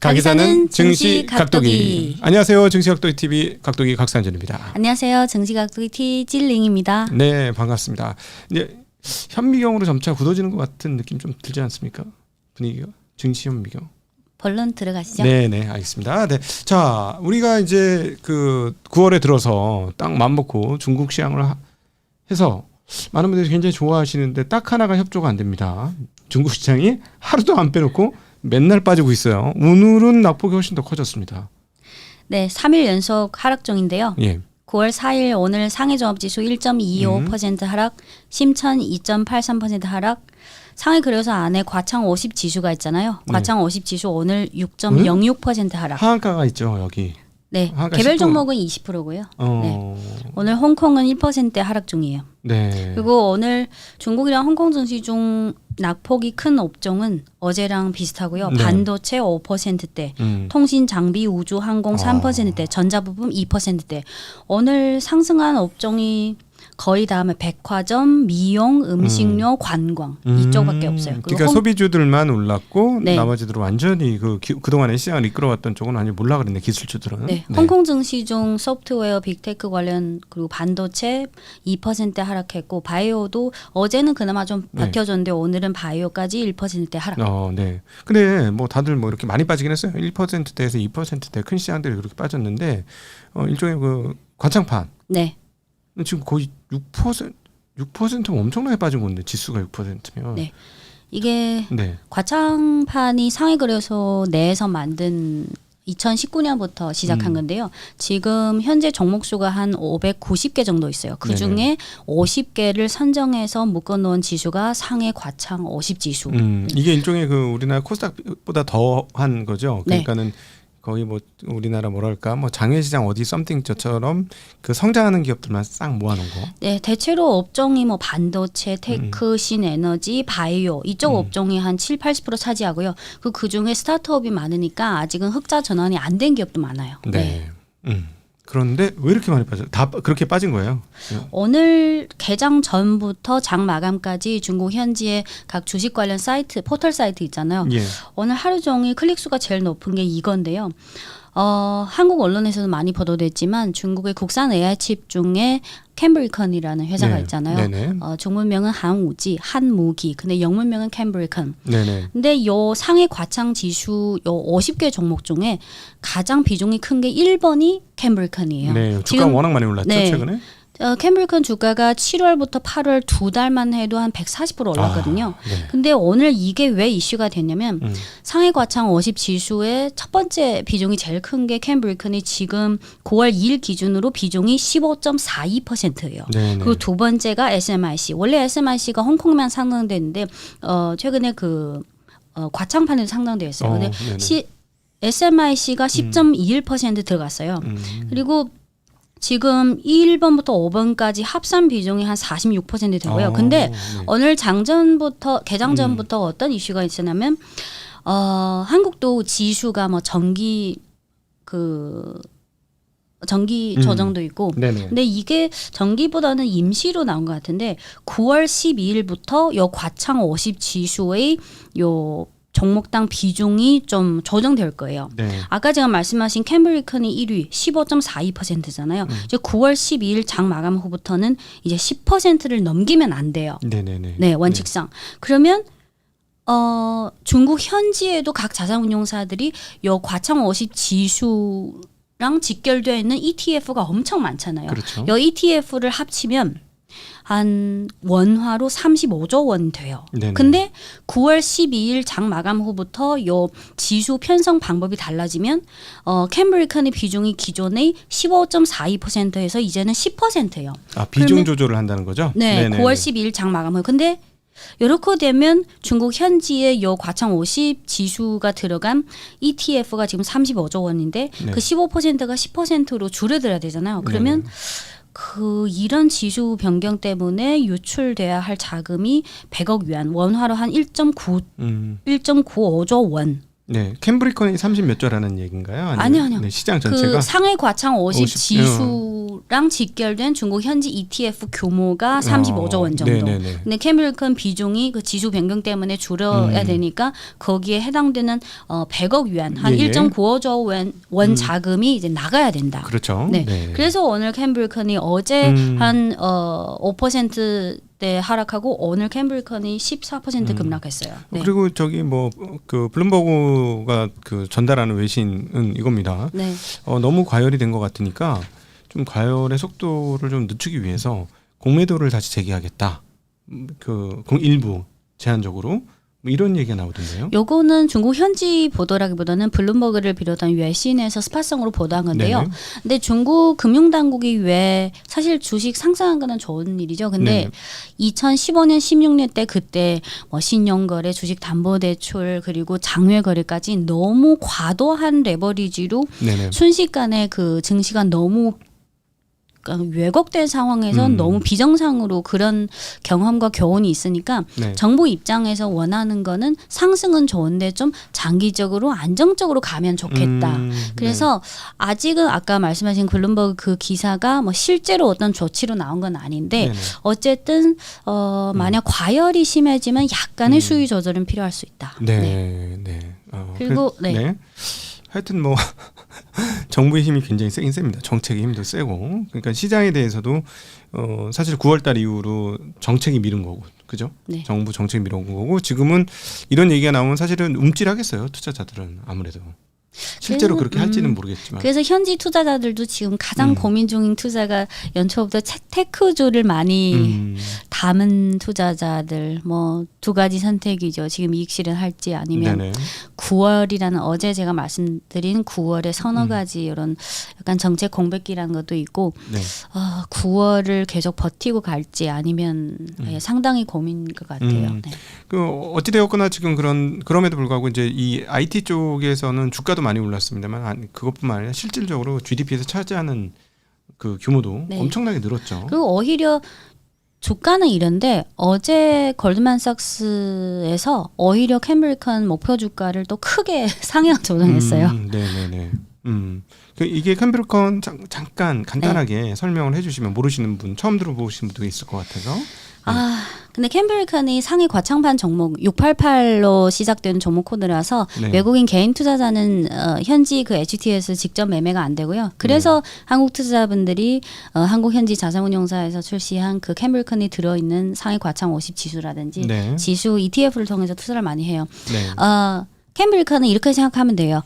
가기사는 증시 각도기. 안녕하세요. 증시 각도기 TV 각도기 각산준입니다. 안녕하세요. 증시 각도기 T 찔링입니다. 네, 반갑습니다. 이제 현미경으로 점차 굳어지는 것 같은 느낌 좀 들지 않습니까? 분위기가 증시 현미경. 본론 들어가시죠. 네, 알겠습니다. 네, 자, 우리가 이제 그 9월에 들어서 딱 맘먹고 중국 시장을 해서 많은 분들이 굉장히 좋아하시는데 딱 하나가 협조가 안 됩니다. 중국 시장이 하루도 안 빼놓고 맨날 빠지고 있어요. 오늘은 낙폭이 훨씬 더 커졌습니다. 네, 3일 연속 하락 중인데요. 예. 9월 4일 오늘 상해 종합지수 1.25% 하락, 심천 2.83% 하락. 상해 그래서 안에 과창 50 지수가 있잖아요. 과창 50 지수 오늘 6.06% 하락. 하한가가 있죠, 여기. 네, 하한가 개별 10%. 종목은 20%고요. 네. 오늘 홍콩은 1% 하락 중이에요. 네. 그리고 오늘 중국이랑 홍콩 증시 중 낙폭이 큰 업종은 어제랑 비슷하고요. 네. 반도체 5%대, 통신, 장비, 우주, 항공 3%대, 전자부품 2%대. 오늘 상승한 업종이 거의 다음에 백화점, 미용, 음식료, 관광 이쪽밖에 없어요. 그러니까 소비주들만 올랐고 네. 나머지들은 완전히 그동안에 시장을 이끌어왔던 쪽은 완전히 몰라 그랬네, 기술주들은. 네. 홍콩 증시 중 소프트웨어, 빅테크 관련 그리고 반도체 2% 하락했고 바이오도 어제는 그나마 좀 버텨줬는데 오늘은 바이오까지 1%대 하락. 네. 근데 뭐 다들 뭐 이렇게 많이 빠지긴 했어요. 1%대에서 2%대 큰 시장들이 그렇게 빠졌는데 일종의 그 관창판. 네. 지금 거의 6%면 엄청나게 빠진 건데 지수가 6%면. 네. 이게 네. 과창판이 상해 거래소 내에서 만든 2019년부터 시작한 건데요. 지금 현재 종목 수가 한 590개 정도 있어요. 그 중에 50개를 선정해서 묶어놓은 지수가 상해 과창 50 지수. 이게 일종의 그 우리나라 코스닥보다 더한 거죠. 그러니까는 거의 뭐 우리나라 뭐랄까 뭐 장외시장 어디 썸띵저처럼 그 성장하는 기업들만 싹 모아놓은 거. 네, 대체로 업종이 뭐 반도체, 테크, 신에너지, 바이오 이쪽 업종이 한 7-80% 차지하고요. 그 중에 스타트업이 많으니까 아직은 흑자 전환이 안 된 기업도 많아요. 네. 그런데 왜 이렇게 많이 빠져? 다 그렇게 빠진 거예요? 오늘 개장 전부터 장 마감까지 중국 현지의 각 주식 관련 사이트, 포털 사이트 있잖아요. 예. 오늘 하루 종일 클릭 수가 제일 높은 게 이건데요. 한국 언론에서도 많이 보도됐지만 중국의 국산 AI 칩 중에 캠브리컨이라는 회사가 있잖아요. 중문명은 한우지, 한무기. 근데 영문명은 캠브리컨. 근데 요 상해 과창 지수 요 50개 종목 중에 가장 비중이 큰 게 1번이 캠브리컨이에요. 네, 주가 지금 워낙 많이 올랐죠, 최근에. 캠브리컨 주가가 7월부터 8월 두 달만 해도 한 140% 올랐거든요. 근데 오늘 이게 왜 이슈가 됐냐면 상해 과창 50 지수의 첫 번째 비중이 제일 큰 게 캠브리컨이 지금 9월 2일 기준으로 비중이 15.42%예요. 그리고 두 번째가 SMIC. 원래 SMIC가 홍콩만 상장됐는데 최근에 과창판에도 상장되어 있어요. 근데 SMIC가 10.21% 들어갔어요. 그리고 지금 1번부터 5번까지 합산 비중이 한 46% 되고요. 근데 오늘 개장 전부터 어떤 이슈가 있었냐면 한국도 지수가 뭐 전기 조정도 있고 근데 이게 전기보다는 임시로 나온 것 같은데 9월 12일부터 요 과창 50 지수의 요 종목당 비중이 좀 조정될 거예요. 아까 제가 말씀하신 캠브리컨이 1위 15.42%잖아요. 이제 9월 12일 장 마감 후부터는 이제 10%를 넘기면 안 돼요. 네, 원칙상. 그러면 중국 현지에도 각 자산운용사들이 요 과창 50 지수랑 직결되어 있는 ETF가 엄청 많잖아요. 그렇죠. 요 ETF를 합치면 한 원화로 35조 원 돼요. 근데 9월 12일 장 마감 후부터 요 지수 편성 방법이 달라지면 캠브리컨의 비중이 기존의 15.42%에서 이제는 10%예요. 비중 조절을 한다는 거죠? 네, 9월 12일 장 마감 후. 근데 이렇게 되면 중국 현지의 요 과창 50 지수가 들어간 ETF가 지금 35조 원인데 그 15%가 10%로 줄어들어야 되잖아요. 그러면 이런 지수 변경 때문에 유출돼야 할 자금이 100억 위안, 원화로 한 1.95조 원. 네, 캠브리컨이 30 몇 조라는 얘기인가요? 아니요. 네, 시장 전체가 그 상해 과창 50 지수 지수랑 직결된 중국 현지 ETF 규모가 35조 원 정도. 네네네. 근데 캠브리컨 비중이 그 지수 변경 때문에 줄여야 되니까 거기에 해당되는 100억 위안, 한 예, 예. 1.95조 원 자금이 이제 나가야 된다. 그렇죠. 네. 네. 그래서 오늘 캠브리컨이 어제 한 5%대 하락하고 오늘 캠브리컨이 14% 급락했어요. 네. 그리고 저기 뭐 그 블룸버그가 그 전달하는 외신은 이겁니다. 네. 너무 과열이 된 것 같으니까 좀 과열의 속도를 좀 늦추기 위해서 공매도를 다시 재개하겠다. 일부 제한적으로 뭐 이런 얘기가 나오던데요. 요거는 중국 현지 보도라기보다는 블룸버그를 비롯한 외신에서 스팟성으로 보도한 건데요. 네네. 근데 중국 금융당국이 왜 사실 주식 상승한 거는 좋은 일이죠. 근데 2015년, 16년 때 그때 뭐 신용거래, 주식담보대출 그리고 장외거래까지 너무 과도한 레버리지로 네네. 순식간에 그 증시가 너무 왜곡된 상황에서 너무 비정상으로 그런 경험과 교훈이 있으니까 네. 정부 입장에서 원하는 거는 상승은 좋은데 좀 장기적으로 안정적으로 가면 좋겠다. 그래서 아직은 아까 말씀하신 블룸버그 그 기사가 뭐 실제로 어떤 조치로 나온 건 아닌데 네네. 어쨌든 만약 과열이 심해지면 약간의 수위 조절은 필요할 수 있다. 네. 네. 그리고 네. 하여튼 뭐 정부의 힘이 굉장히 세긴 셉니다. 정책의 힘도 세고. 그러니까 시장에 대해서도 사실 9월달 이후로 정책이 미룬 거고, 그죠? 네. 정부 정책이 미룬 거고 지금은 이런 얘기가 나오면 사실은 움찔하겠어요. 투자자들은 아무래도. 실제로 그렇게 할지는 모르겠지만. 그래서 현지 투자자들도 지금 가장 고민 중인 투자가 연초부터 테크주를 많이 담은 투자자들 뭐 두 가지 선택이죠. 지금 이익 실현할지 아니면 네네. 9월이라는 어제 제가 말씀드린 9월에 서너 가지 이런 약간 정책 공백기라는 것도 있고 네. 9월을 계속 버티고 갈지 아니면 상당히 고민인 것 같아요. 네. 어찌되었거나 지금 그럼에도 불구하고 이제 이 IT 쪽에서는 주가도 많이 올랐습니다만 그것뿐만 아니라 실질적으로 GDP에서 차지하는 그 규모도 네. 엄청나게 늘었죠. 그리고 오히려 주가는 이런데 어제 골드만삭스에서 오히려 캠브리컨 목표 주가를 또 크게 상향 조정했어요. 네네네. 이게 캠브리컨 잠깐 간단하게 설명을 해주시면 모르시는 분, 처음 들어보신 분도 있을 것 같아서. 근데 캠브리컨이 상위 과창판 종목 688로 시작된 종목 코드라서 네. 외국인 개인 투자자는 현지 그 HT에서 직접 매매가 안 되고요. 그래서 한국 투자자분들이 한국 현지 자산운용사에서 출시한 그 캠브리컨이 들어있는 상위 과창 50 지수라든지 네. 지수 ETF를 통해서 투자를 많이 해요. 네. 캠브리컨은 이렇게 생각하면 돼요.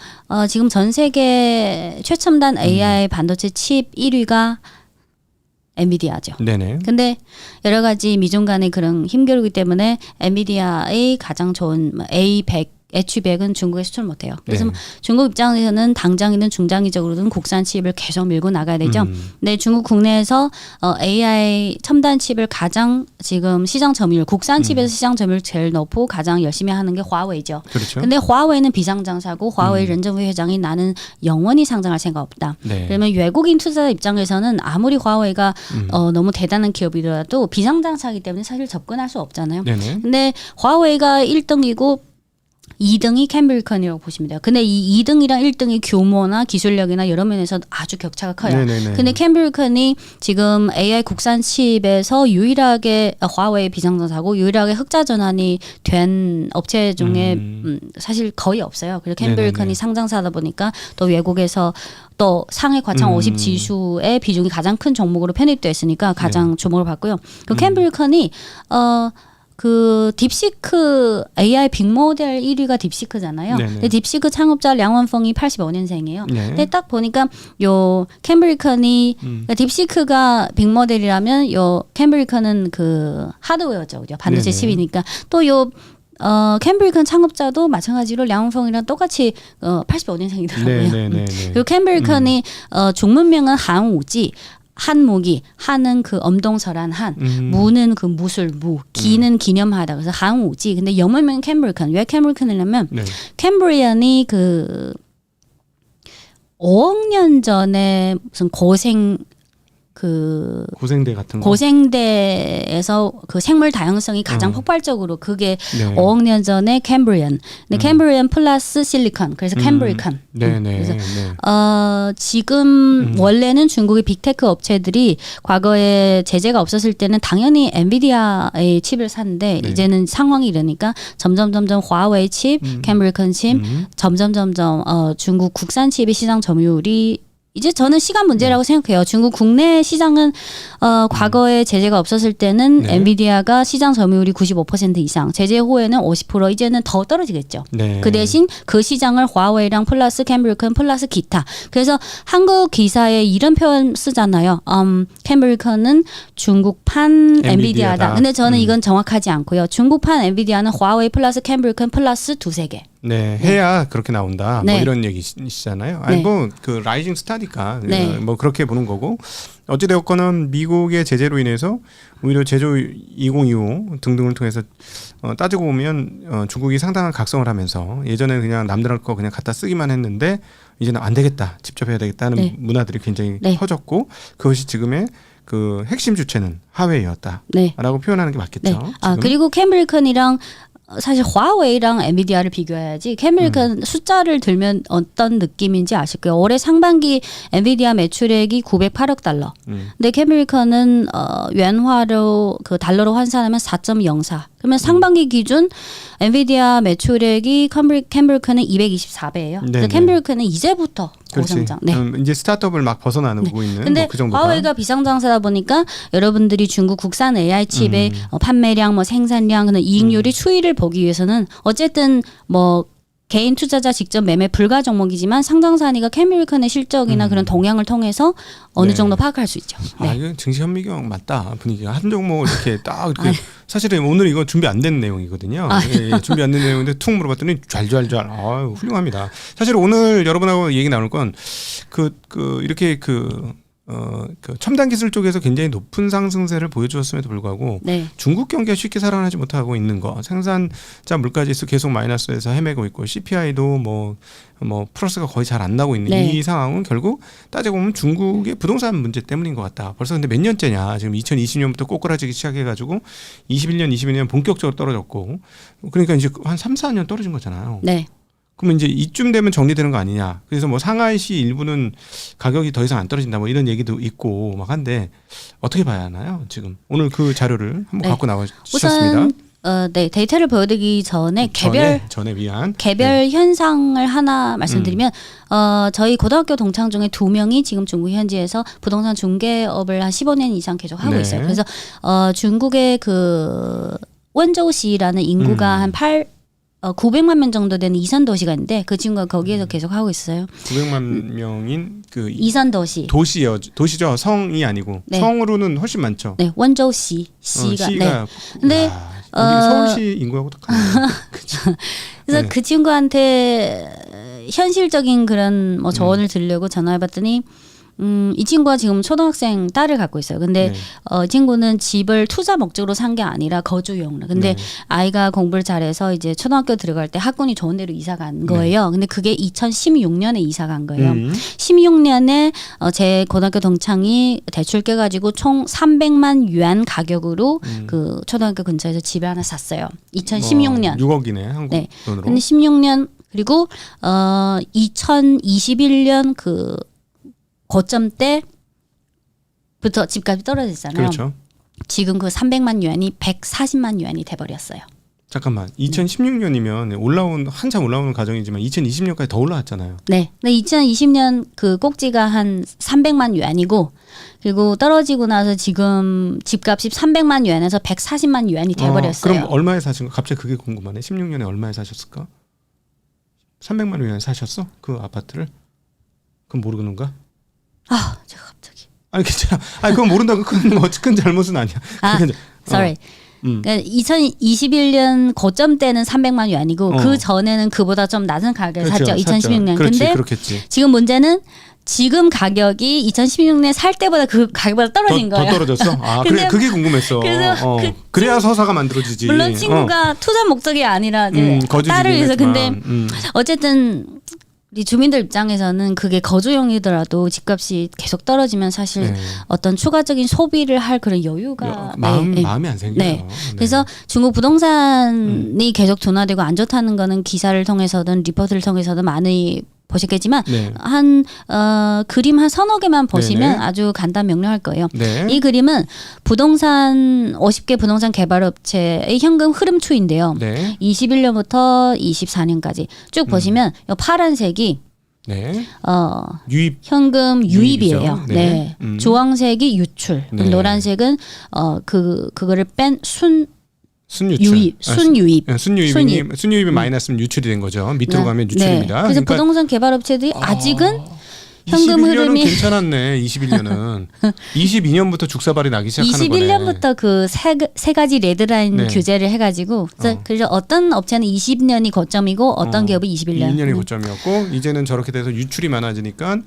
지금 전 세계 최첨단 AI 반도체 칩 1위가 엔비디아죠. 네네. 근데 여러 가지 미중 간의 그런 힘겨루기 때문에 엔비디아의 가장 좋은 A100, H100은 중국에 수출 못해요. 그래서 네. 중국 입장에서는 당장이든 중장기적으로든 국산 칩을 계속 밀고 나가야 되죠. 근데 중국 국내에서 AI 첨단 칩을 가장 지금 시장 점유율, 국산 칩에서 시장 점유율 제일 높고 가장 열심히 하는 게 화웨이죠. 그렇죠. 근데 화웨이는 비상장사고 화웨이 렌정부 회장이 나는 영원히 상장할 생각 없다. 네. 그러면 외국인 투자자 입장에서는 아무리 화웨이가 너무 대단한 기업이더라도 비상장사이기 때문에 사실 접근할 수 없잖아요. 네네. 근데 화웨이가 1등이고 2등이 캠브리컨이라고 보시면 돼요. 근데 이 2등이랑 1등이 규모나 기술력이나 여러 면에서 아주 격차가 커요. 네네네. 근데 캠브리컨이 지금 AI 국산 칩에서 유일하게 화웨이 비상장사고 유일하게 흑자 전환이 된 업체 중에 사실 거의 없어요. 그래서 캠브리컨이 네네네. 상장사다 보니까 또 외국에서 또 상해 과창 50 지수의 비중이 가장 큰 종목으로 편입되어 있으니까 가장 주목을 받고요. 그 캠브리컨이 그 딥시크 AI 빅모델 1위가 딥시크잖아요. 네네. 근데 딥시크 창업자 량원펑이 85년생이에요. 네. 근데 딱 보니까 요 캠브리컨이 그러니까 딥시크가 빅모델이라면 요 캠브리컨은 그 하드웨어죠. 그죠? 반도체 네네. 칩이니까 또 요 캠브리컨 창업자도 마찬가지로 량원펑이랑 똑같이 85년생이더라고요. 네네네. 그리고 캠브리컨이 중문명은 한우지. 한무기, 한은 그 엄동설한 한, 무는 그 무술 무, 기는 기념하다. 그래서 한우지. 근데 영문명은 캠브리컨. 왜 캠브리컨이냐면 네. 캠브리언이 그 5억 년 전에 무슨 고생 그 고생대 같은 거. 고생대에서 그 생물 다양성이 가장 폭발적으로 그게 네. 5억 년 전에 캠브리안. 근데 캠브리안 플러스 실리콘. 그래서 캠브리컨. 네네. 그래서 네. 지금 원래는 중국의 빅테크 업체들이 과거에 제재가 없었을 때는 당연히 엔비디아의 칩을 샀는데 네. 이제는 상황이 이러니까 점점 화웨이 칩, 캠브리컨 칩, 점점 중국 국산 칩의 시장 점유율이 이제 저는 시간 문제라고 생각해요. 중국 국내 시장은 과거에 제재가 없었을 때는 네. 엔비디아가 시장 점유율이 95% 이상, 제재 후에는 50% 이제는 더 떨어지겠죠. 네. 그 대신 그 시장을 화웨이랑 플러스 캠브리컨 플러스 기타. 그래서 한국 기사에 이런 표현 쓰잖아요. 캠브리컨은 중국판 엔비디아다. 근데 저는 이건 정확하지 않고요. 중국판 엔비디아는 화웨이 플러스 캠브리컨 플러스 두세 개. 네, 해야 그렇게 나온다. 네. 뭐 이런 얘기시잖아요. 아니 네. 뭐 그 라이징 스타니까 네. 뭐 그렇게 보는 거고. 어찌 되었거나 미국의 제재로 인해서 오히려 제조 2025 등등을 통해서 따지고 보면 중국이 상당한 각성을 하면서 예전에는 그냥 남들 거 그냥 갖다 쓰기만 했는데 이제는 안 되겠다. 직접 해야 되겠다는 네. 문화들이 굉장히 네. 커졌고 그것이 지금의 그 핵심 주체는 하웨이였다라고 네. 표현하는 게 맞겠죠. 네. 그리고 캠브리컨이랑 사실 화웨이랑 엔비디아를 비교해야지. 캠브리컨 숫자를 들면 어떤 느낌인지 아실 거예요. 올해 상반기 엔비디아 매출액이 908억 달러. 근데 캠브리컨은 yuan화로 그 달러로 환산하면 4.04. 그러면 상반기 기준 엔비디아 매출액이 캠브리컨은 224배예요. 네, 그래서 네. 캠브리컨은 이제부터 그렇지. 고성장. 네. 이제 스타트업을 막 벗어나고 있는 근데 뭐그 정도가. 화웨이가 비상장사다 보니까 여러분들이 중국 국산 AI 칩의 판매량, 뭐 생산량, 그런 이익률이 추이를 보기 위해서는 어쨌든 뭐 개인 투자자 직접 매매 불가 종목이지만 상장사니까 캠브리컨의 실적이나 그런 동향을 통해서 어느 네. 정도 파악할 수 있죠. 아, 이거 증시 현미경 맞다. 분위기가 한 종목을 이렇게 딱 이렇게 사실은 오늘 이거 준비 안 된 내용이거든요. 예, 준비 안 된 내용인데 툭 물어봤더니 좔좔좔. 아유, 훌륭합니다. 사실 오늘 여러분하고 얘기 나눌 건 이렇게 그 첨단 기술 쪽에서 굉장히 높은 상승세를 보여주었음에도 불구하고 네. 중국 경기가 쉽게 살아나지 못하고 있는 거, 생산자 물가지수 계속 마이너스에서 헤매고 있고 CPI도 뭐 플러스가 거의 잘 안 나고 있는 네. 이 상황은 결국 따지고 보면 중국의 부동산 문제 때문인 것 같다. 벌써 근데 몇 년째냐? 지금 2020년부터 꼬꾸라지기 시작해가지고 21년, 22년 본격적으로 떨어졌고, 그러니까 이제 한 3, 4년 떨어진 거잖아요. 네. 그러면 이제 이쯤 되면 정리되는 거 아니냐. 그래서 뭐 상하이시 일부는 가격이 더 이상 안 떨어진다 뭐 이런 얘기도 있고 막 한데 어떻게 봐야 하나요? 지금 오늘 그 자료를 한번 네. 갖고 나와주셨습니다. 우선 네, 데이터를 보여드리기 전에 전에 위한 개별 현상을 하나 말씀드리면 저희 고등학교 동창 중에 2명이 지금 중국 현지에서 부동산 중개업을 한 15년 이상 계속 하고 네. 있어요. 그래서 중국의 그 원저우시라는 인구가 한 900만 명 정도 되는 이선 도시가 있는데 그 친구가 거기에서 계속 하고 있어요. 900만 명인 그 이선 도시. 도시죠. 성이 아니고 네. 성으로는 훨씬 많죠. 네, 원저우시 시가. 네. 근데 근데 서울시 인구하고 똑같아요. 그래서 네. 그 친구한테 현실적인 그런 뭐 조언을 드리려고 전화해봤더니 이 친구가 지금 초등학생 딸을 갖고 있어요. 근데 네. 이 친구는 집을 투자 목적으로 산 게 아니라 거주용으로. 근데 네. 아이가 공부를 잘해서 이제 초등학교 들어갈 때 학군이 좋은 데로 이사 간 거예요. 근데 그게 2016년에 이사 간 거예요. 16년에 제 고등학교 동창이 대출 깨가지고 총 300만 yuan 가격으로 그 초등학교 근처에서 집을 하나 샀어요. 2016년. 6억이네 한국 네. 돈으로. 근데 16년 그리고 2021년 그 고점 때부터 집값이 떨어졌잖아요. 그렇죠. 지금 그 300만 yuan이 140만 yuan이 돼버렸어요. 잠깐만. 2016년이면 한참 올라오는 과정이지만 2020년까지 더 올라왔잖아요. 네. 근데 2020년 그 꼭지가 한 300만 yuan이고 그리고 떨어지고 나서 지금 집값이 300만 yuan에서 140만 yuan이 돼버렸어요. 그럼 얼마에 사신 거? 갑자기 그게 궁금하네. 16년에 얼마에 사셨을까? 300만 yuan 사셨어? 그 아파트를? 그럼 모르는가? 제가 갑자기. 아니 괜찮아. 아니 그건 모른다고 큰 잘못은 아니야. sorry. 그러니까 2021년 고점 때는 300만 yuan이고 그 전에는 그보다 좀 낮은 가격에 그렇죠, 샀죠. 2016년. 그렇지, 근데 그렇겠지. 지금 문제는 지금 가격이 2016년 살 때보다 그 가격보다 떨어진 거예요. 더 떨어졌어? 아, 근데 그게 궁금했어. 그래서 그래야 서사가 만들어지지. 물론 친구가 투자 목적이 아니라 이제 딸을 위해서 근데 어쨌든 우리 주민들 입장에서는 그게 거주용이더라도 집값이 계속 떨어지면 사실 네. 어떤 추가적인 소비를 할 그런 여유가 마음이 안 생겨요. 네. 그래서 중국 부동산이 계속 둔화되고 안 좋다는 거는 기사를 통해서든 리포트를 통해서든 많이 보셨겠지만 네. 그림 한 서너 개만 보시면 네네. 아주 간단 명료할 거예요. 네. 이 그림은 부동산 50개 부동산 개발업체의 현금 흐름 추인데요. 네. 21년부터 24년까지 쭉 보시면 이 파란색이 네. 유입 현금 유입이에요. 유입이죠. 네. 네. 주황색이 유출, 네. 노란색은 그거를 뺀 순유출. 유입, 순유입. 순유입이 마이너스면 유출이 된 거죠. 밑으로 가면 유출입니다. 그래서 부동산 개발업체들이 아직은 현금 21년은 흐름이 괜찮았네. 21년은 22년부터 죽사발이 나기 시작하는 거네. 21년부터 그 세 가지 레드라인 네. 규제를 해가지고 그래서 어떤 업체는 20년이 고점이고 어떤 기업은 21년. 21년이 고점이었고 이제는 저렇게 돼서 유출이 많아지니까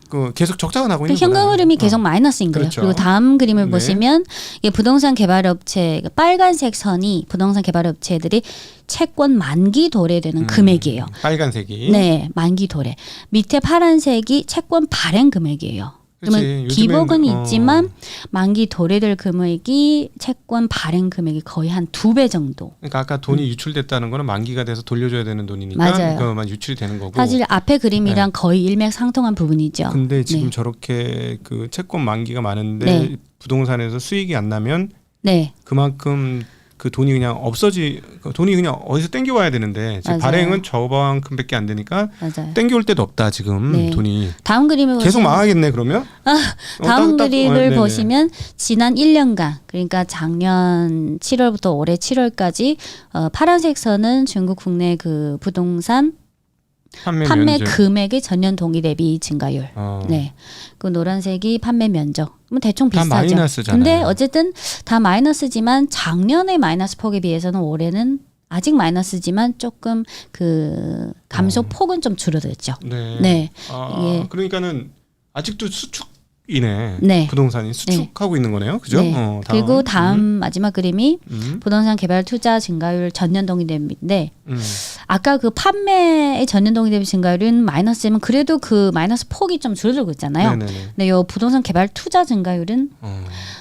그 계속 적자가 나고 있는 현금 거다. 흐름이 계속 마이너스인 거예요. 그렇죠. 그리고 다음 그림을 네. 보시면 이게 부동산 개발업체 빨간색 선이 부동산 개발업체들이 채권 만기 도래되는 금액이에요. 빨간색이. 네, 만기 도래. 밑에 파란색이 채권 발행 금액이에요. 그러면 그렇지. 기복은 요즘엔, 있지만 만기 도래될 금액이 채권 발행 금액이 거의 한 2배 정도. 그러니까 아까 돈이 유출됐다는 거는 만기가 돼서 돌려줘야 되는 돈이니까 맞아요. 그만 유출이 되는 거고. 사실 앞에 그림이랑 거의 일맥상통한 부분이죠. 근데 지금 네. 저렇게 그 채권 만기가 많은데 네. 부동산에서 수익이 안 나면 네. 그만큼 그 돈이 그냥 돈이 그냥 어디서 땡겨와야 되는데 지금 맞아요. 발행은 저만큼밖에 안 되니까 맞아요. 땡겨올 데도 없다 지금 네. 돈이. 다음 그림을 계속 보시면 망하겠네 그러면. 다음 그림을 네네. 보시면 지난 1년간 그러니까 작년 7월부터 올해 7월까지 파란색 선은 중국 국내 그 부동산 판매 면적. 금액의 전년 동기 대비 증가율. 네. 그 노란색이 판매 면적. 뭐 대충 다 비슷하죠. 마이너스잖아요. 근데 어쨌든 다 마이너스지만 작년의 마이너스 폭에 비해서는 올해는 아직 마이너스지만 조금 그 감소 폭은 좀 줄어들었죠. 네. 네. 아, 그러니까는 아직도 수축이네. 네. 부동산이 수축하고 있는 거네요. 그죠? 네. 그리고 다음 마지막 그림이 음. 부동산 개발 투자 증가율 전년 동기 대비인데 아까 그 판매의 전년 동기 대비 증가율은 마이너스면 그래도 그 마이너스 폭이 좀 줄어들고 있잖아요. 네네네. 근데 요 부동산 개발 투자 증가율은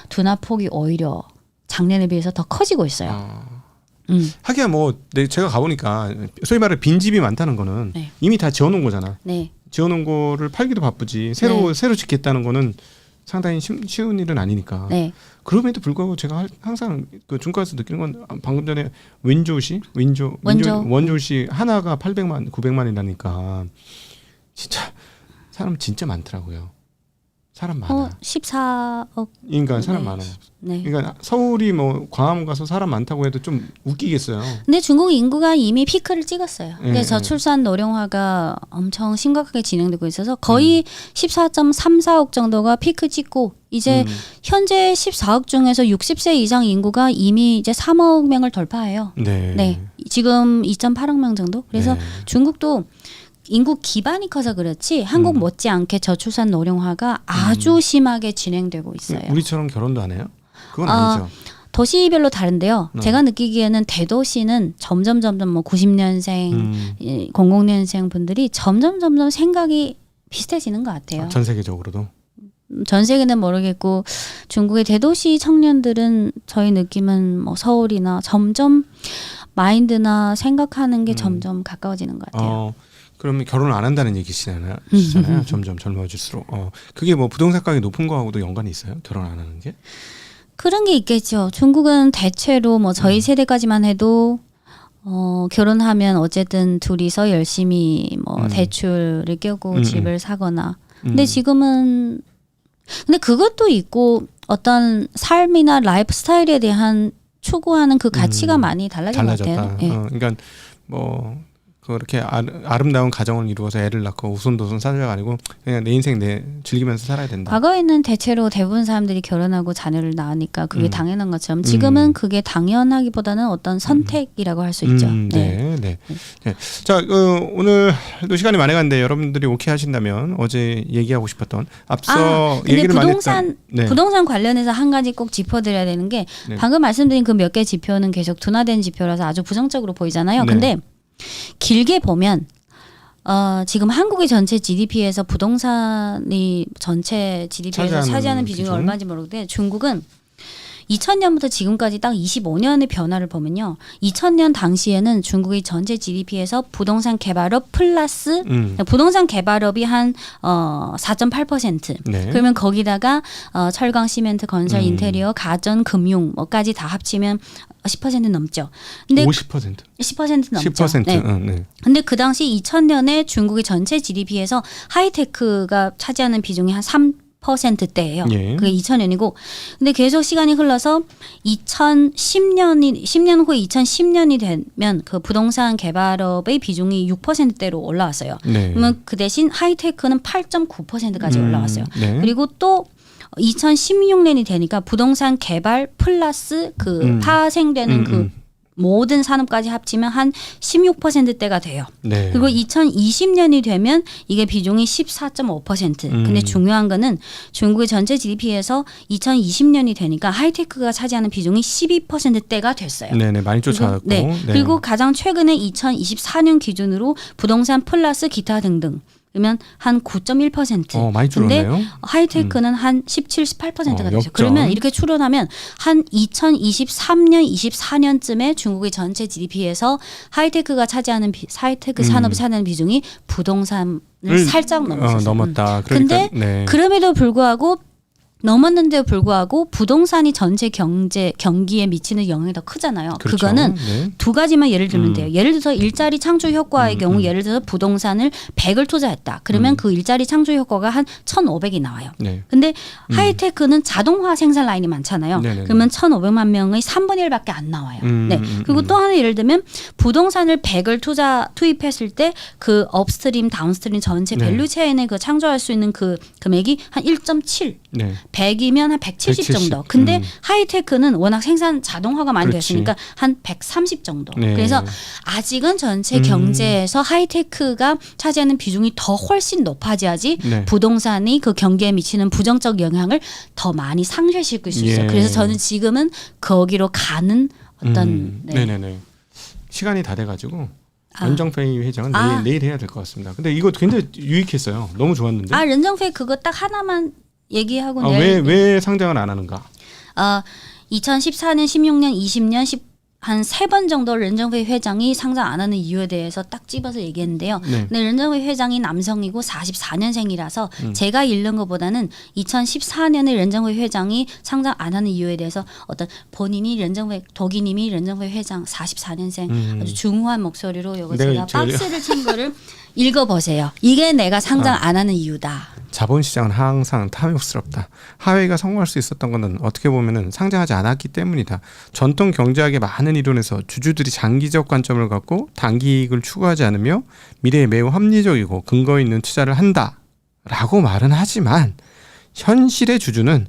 둔화 폭이 오히려 작년에 비해서 더 커지고 있어요. 하기야 뭐 제가 가보니까 소위 말해 빈집이 많다는 거는 네. 이미 다 지어놓은 거잖아. 네. 지어놓은 거를 팔기도 바쁘지 새로 짓겠다는 거는 상당히 쉬운 일은 아니니까. 네. 그럼에도 불구하고 제가 항상 그 중과에서 느끼는 건 방금 전에 원조시 하나가 800만 900만이라니까 진짜 사람 진짜 많더라고요. 사람 많아. 14억. 그러니까 사람 네. 많아요. 네. 그러니까 서울이 뭐 광화문 가서 사람 많다고 해도 좀 웃기겠어요. 근데 중국 인구가 이미 피크를 찍었어요. 네, 그래서 저출산 노령화가 엄청 심각하게 진행되고 있어서 거의 14.34억 정도가 피크 찍고 이제 현재 14억 중에서 60세 이상 인구가 이미 이제 3억 명을 돌파해요. 네. 네. 지금 2.8억 명 정도. 그래서 네. 중국도 인구 기반이 커서 그렇지 한국 못지않게 저출산 노령화가 아주 심하게 진행되고 있어요. 우리처럼 결혼도 안 해요? 그건 아니죠. 도시별로 다른데요. 제가 느끼기에는 대도시는 점점 뭐 90년생, 00년생 분들이 점점 생각이 비슷해지는 것 같아요. 전 세계적으로도. 전 세계는 모르겠고 중국의 대도시 청년들은 저희 느낌은 뭐 서울이나 점점 마인드나 생각하는 게 점점 가까워지는 것 같아요. 그러면 결혼을 안 한다는 얘기시잖아요. 점점 젊어질수록. 그게 뭐 부동산 가격이 높은 거하고도 연관이 있어요? 결혼 안 하는 게? 그런 게 있겠죠. 중국은 대체로 뭐 저희 세대까지만 해도 결혼하면 어쨌든 둘이서 열심히 뭐 대출을 껴고 집을 사거나. 근데 지금은 근데 그것도 있고 어떤 삶이나 라이프 스타일에 대한 추구하는 그 가치가 많이 달라진 것 같아요. 네. 그러니까 뭐 그렇게 아름다운 가정을 이루어서 애를 낳고 우손도손 살자가 아니고 그냥 내 인생 즐기면서 살아야 된다. 과거에는 대체로 대부분 사람들이 결혼하고 자녀를 낳으니까 그게 당연한 것처럼 지금은 그게 당연하기보다는 어떤 선택이라고 할 수 있죠. 네. 자, 오늘도 시간이 많이 갔는데 여러분들이 오케이 하신다면 어제 얘기하고 싶었던 앞서 근데 얘기를 많이 했던 부동산 관련해서 한 가지 꼭 짚어드려야 되는 게 방금 말씀드린 그 몇 개 지표는 계속 둔화된 지표라서 아주 부정적으로 보이잖아요. 근데 길게 보면 지금 한국의 전체 GDP에서 부동산이 전체 GDP에서 차지하는 비중이 비중? 얼마인지 모르겠는데 중국은 2000년부터 지금까지 딱 25년의 변화를 보면요. 2000년 당시에는 중국의 전체 GDP에서 부동산 개발업 플러스 부동산 개발업이 한 4.8%. 네. 그러면 거기다가 철강, 시멘트, 건설, 인테리어, 가전, 금융 뭐까지 다 합치면 10% 넘죠. 근데 50%. 10% 넘죠. 10%. 네. 네. 근데 그 당시 2000년에 중국의 전체 GDP에서 하이테크가 차지하는 비중이 한 3%대예요. 예. 그게 2000년이고, 근데 계속 시간이 흘러서 10년 후에 2010년이 되면 그 부동산 개발업의 비중이 6%대로 올라왔어요. 네. 그러면 그 대신 하이테크는 8.9%까지 올라왔어요. 네. 그리고 또 2016년이 되니까 부동산 개발 플러스 그 파생되는 그 모든 산업까지 합치면 한 16%대가 돼요. 네. 그리고 2020년이 되면 이게 비중이 14.5%. 근데 중요한 거는 중국의 전체 GDP에서 2020년이 되니까 하이테크가 차지하는 비중이 12%대가 됐어요. 네네, 많이 쫓아왔고. 네. 그리고 가장 최근에 2024년 기준으로 부동산 플러스 기타 등등. 그러면 한 9.1%. 많이 줄었네요. 근데 하이테크는 한 17, 18%가 되죠. 역전. 그러면 이렇게 추론하면 한 2023년, 24년쯤에 중국의 전체 GDP에서 하이테크가 차지하는 하이테크 산업이 차지하는 비중이 부동산을 살짝 넘었어요. 넘었다. 근데 네. 그럼에도 불구하고 넘었는데도 불구하고 부동산이 전체 경기에 미치는 영향이 더 크잖아요. 그렇죠. 그거는 네. 두 가지만 예를 들면 돼요. 예를 들어서 일자리 창출 효과의 경우 예를 들어서 부동산을 100을 투자했다. 그러면 그 일자리 창출 효과가 한 1,500이 나와요. 네. 근데 하이테크는 자동화 생산 라인이 많잖아요. 네네네. 그러면 1,500만 명의 3분의 1밖에 안 나와요. 네. 그리고 또 하나 예를 들면 부동산을 100을 투입했을 때 그 업스트림, 다운스트림 전체 네. 밸류 체인에 그 창조할 수 있는 그 금액이 한 1.7. 네. 100이면 한 170 정도. 근데 하이테크는 워낙 생산 자동화가 많이 그렇지. 됐으니까 한 130 정도. 네. 그래서 아직은 전체 경제에서 하이테크가 차지하는 비중이 더 훨씬 높아져야지 네. 부동산이 그 경기에 미치는 부정적 영향을 더 많이 상쇄시킬 수 있어요. 예. 그래서 저는 지금은 거기로 가는 어떤 네. 네네네. 시간이 다 돼가지고 아. 런정페이 회장은 내일 해야 될 것 같습니다. 근데 이거 굉장히 유익했어요. 너무 좋았는데. 렌정페이 그거 딱 하나만 얘기하고 내일 왜 상장을 안 하는가? 2014년, 16년, 20년 한 3번 정도 렌정페이 회장이 상장 안 하는 이유에 대해서 딱 집어서 얘기했는데요. 네. 근데 렌정페이 회장이 남성이고 44년생이라서 제가 읽는 것보다는 2014년에 렌정페이 회장이 상장 안 하는 이유에 대해서 어떤 본인이 도기님이 렌정페이 회장 44년생 아주 중후한 목소리로 이거 제가 박스를 친 거를 읽어보세요. 이게 내가 상장 안 하는 이유다. 자본시장은 항상 탐욕스럽다. 하웨이가 성공할 수 있었던 것은 어떻게 보면은 상장하지 않았기 때문이다. 전통 경제학의 많은 이론에서 주주들이 장기적 관점을 갖고 단기 이익을 추구하지 않으며 미래에 매우 합리적이고 근거 있는 투자를 한다라고 말은 하지만 현실의 주주는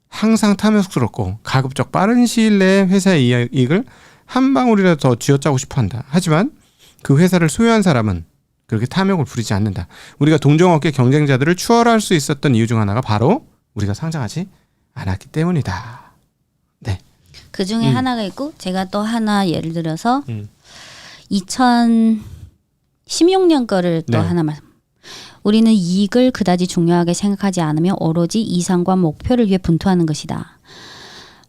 항상 탐욕스럽고 가급적 빠른 시일 내에 회사의 이익을 한 방울이라도 더 쥐어짜고 싶어한다. 하지만 그 회사를 소유한 사람은 그렇게 탐욕을 부리지 않는다. 우리가 동종업계 경쟁자들을 추월할 수 있었던 이유 중 하나가 바로 우리가 상장하지 않았기 때문이다. 네. 그 중에 하나가 있고 제가 또 하나 예를 들어서 2016년 거를 또 하나만. 우리는 이익을 그다지 중요하게 생각하지 않으며 오로지 이상과 목표를 위해 분투하는 것이다.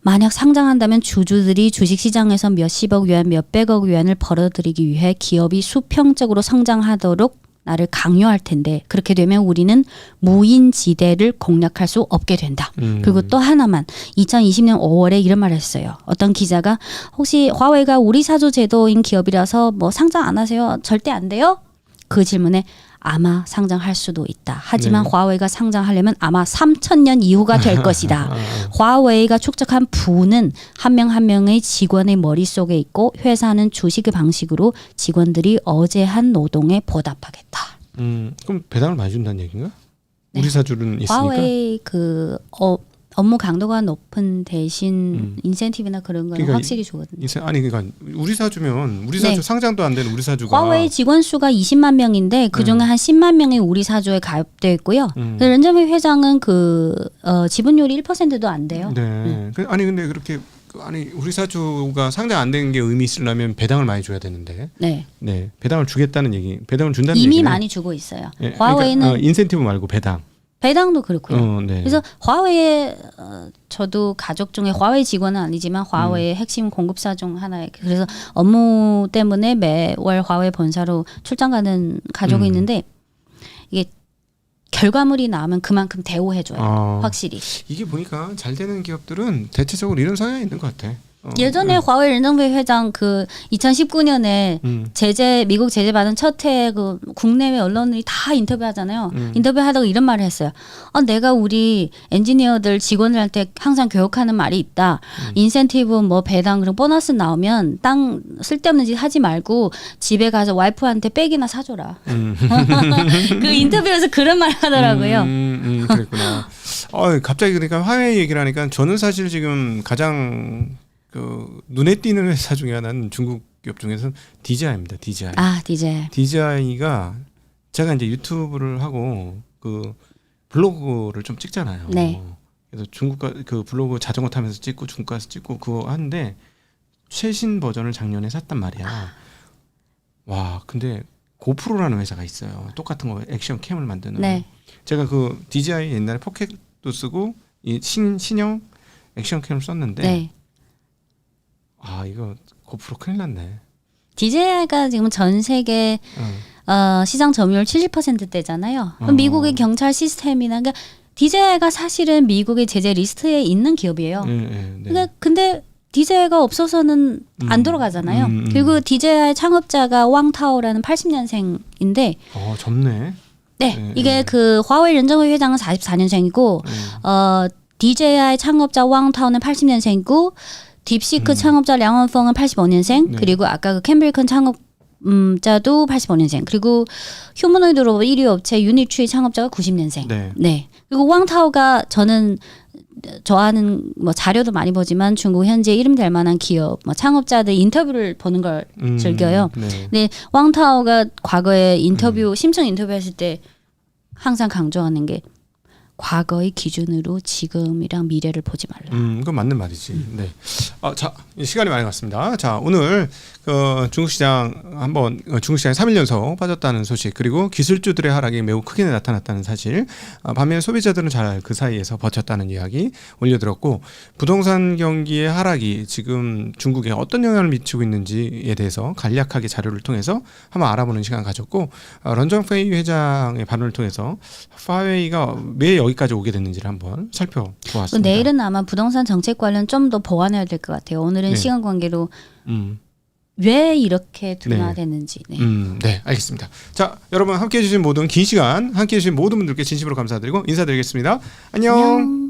만약 상장한다면 주주들이 주식시장에서 몇십억 위안, 몇백억 위안을 벌어들이기 위해 기업이 수평적으로 성장하도록 나를 강요할 텐데 그렇게 되면 우리는 무인지대를 공략할 수 없게 된다. 그리고 또 하나만 2020년 5월에 이런 말을 했어요. 어떤 기자가 혹시 화웨이가 우리 사조 제도인 기업이라서 뭐 상장 안 하세요? 절대 안 돼요? 그 질문에 아마 상장할 수도 있다. 하지만 화웨이가 상장하려면 아마 3,000년 이후가 될 것이다. 화웨이가 축적한 부는 한 명 한 명의 직원의 머릿속에 있고 회사는 주식의 방식으로 직원들이 어제 한 노동에 보답하겠다. 그럼 배당을 많이 준다는 얘기인가? 네. 우리 사주는 있으니까? 화웨이 업무 강도가 높은 대신 인센티브나 그런 거는 확실히 주거든요. 그러니까 우리 사주면 우리 사주 상장도 안 되는 우리 사주가 화웨이 직원 수가 20만 명인데 그 중에 한 10만 명이 우리 사주에 가입되어 있고요. 렌정페이 회장은 그 지분율이 1%도 안 돼요. 네. 근데 그렇게 아니 우리 사주가 상장 안 된 게 의미 있으려면 배당을 많이 줘야 되는데. 네. 네, 배당을 주겠다는 얘기, 배당을 준다는 이미 얘기는 많이 주고 있어요. 예, 화웨이는 그러니까, 인센티브 말고 배당. 배당도 그렇고요. 네. 그래서 화웨이 저도 가족 중에 화웨이 직원은 아니지만 화웨이 핵심 공급사 중 하나에 그래서 업무 때문에 매월 화웨이 본사로 출장 가는 가족이 있는데 이게 결과물이 나오면 그만큼 대우해줘요. 확실히. 이게 보니까 잘 되는 기업들은 대체적으로 이런 성향이 있는 것 같아. 예전에 화웨이 렌정베이 회장 그 2019년에 미국 제재 받은 첫 해에 그 국내외 언론들이 다 인터뷰하잖아요. 인터뷰하다가 이런 말을 했어요. 내가 우리 엔지니어들 직원들한테 항상 교육하는 말이 있다. 인센티브 뭐 배당 그리고 보너스 나오면 땅 쓸데없는 짓 하지 말고 집에 가서 와이프한테 백이나 사줘라. 그 인터뷰에서 그런 말 하더라고요. 그랬구나. 갑자기 그러니까 화웨이 얘기를 하니까 저는 사실 지금 가장 그 눈에 띄는 회사 중에 하나는 중국 기업 중에서는 DJI입니다. DJI. DJI. DJI가 제가 이제 유튜브를 하고 그 블로그를 좀 찍잖아요. 네. 그래서 중국 그 블로그 자전거 타면서 찍고 중국 가서 찍고 그거 하는데 최신 버전을 작년에 샀단 말이야. 와, 근데 고프로라는 회사가 있어요. 똑같은 거 액션 캠을 만드는. 네. 제가 그 DJI 옛날에 포켓도 쓰고 이 신형 액션 캠을 썼는데. 네. 이거 고프로 큰일 났네. DJI가 지금 전 세계 시장 점유율 70%대잖아요. 미국의 경찰 시스템이나 그러니까 DJI가 사실은 미국의 제재 리스트에 있는 기업이에요. 네. 그러니까 근데 DJI가 없어서는 안 돌아가잖아요. 그리고 DJI 창업자가 왕타오라는 80년생인데 젊네. 네, 이게 그 화웨이 렌정웨이 회장은 44년생이고 DJI 창업자 왕타오는 80년생이고 딥시크 창업자 량원펑은 85년생, 그리고 아까 그 캠브리컨 창업자도 85년생, 그리고 휴머노이드 로봇 1위 업체 유니트리 창업자가 90년생. 네. 그리고 왕타오가 저는 좋아하는 뭐 자료도 많이 보지만 중국 현재 이름 될 만한 기업 뭐 창업자들 인터뷰를 보는 걸 즐겨요. 근데 왕타오가 과거에 인터뷰 심층 인터뷰했을 때 항상 강조하는 게 과거의 기준으로 지금이랑 미래를 보지 말라. 그건 맞는 말이지. 네. 자, 시간이 많이 갔습니다. 자, 오늘 중국 시장 중국 시장이 3일 연속 빠졌다는 소식, 그리고 기술주들의 하락이 매우 크게 나타났다는 사실, 반면 소비자들은 잘 그 사이에서 버텼다는 이야기 올려드렸고, 부동산 경기의 하락이 지금 중국에 어떤 영향을 미치고 있는지에 대해서 간략하게 자료를 통해서 한번 알아보는 시간 가졌고, 런정페이 회장의 발언을 통해서 화웨이가 왜 여기까지 오게 됐는지를 한번 살펴보았습니다. 내일은 아마 부동산 정책 관련 좀 더 보완해야 될 것 같아요. 오늘은 시간 관계로 왜 이렇게 둔화됐는지. 네, 알겠습니다. 자, 여러분 함께해 주신 모든 긴 시간 함께해 주신 모든 분들께 진심으로 감사드리고 인사드리겠습니다. 안녕.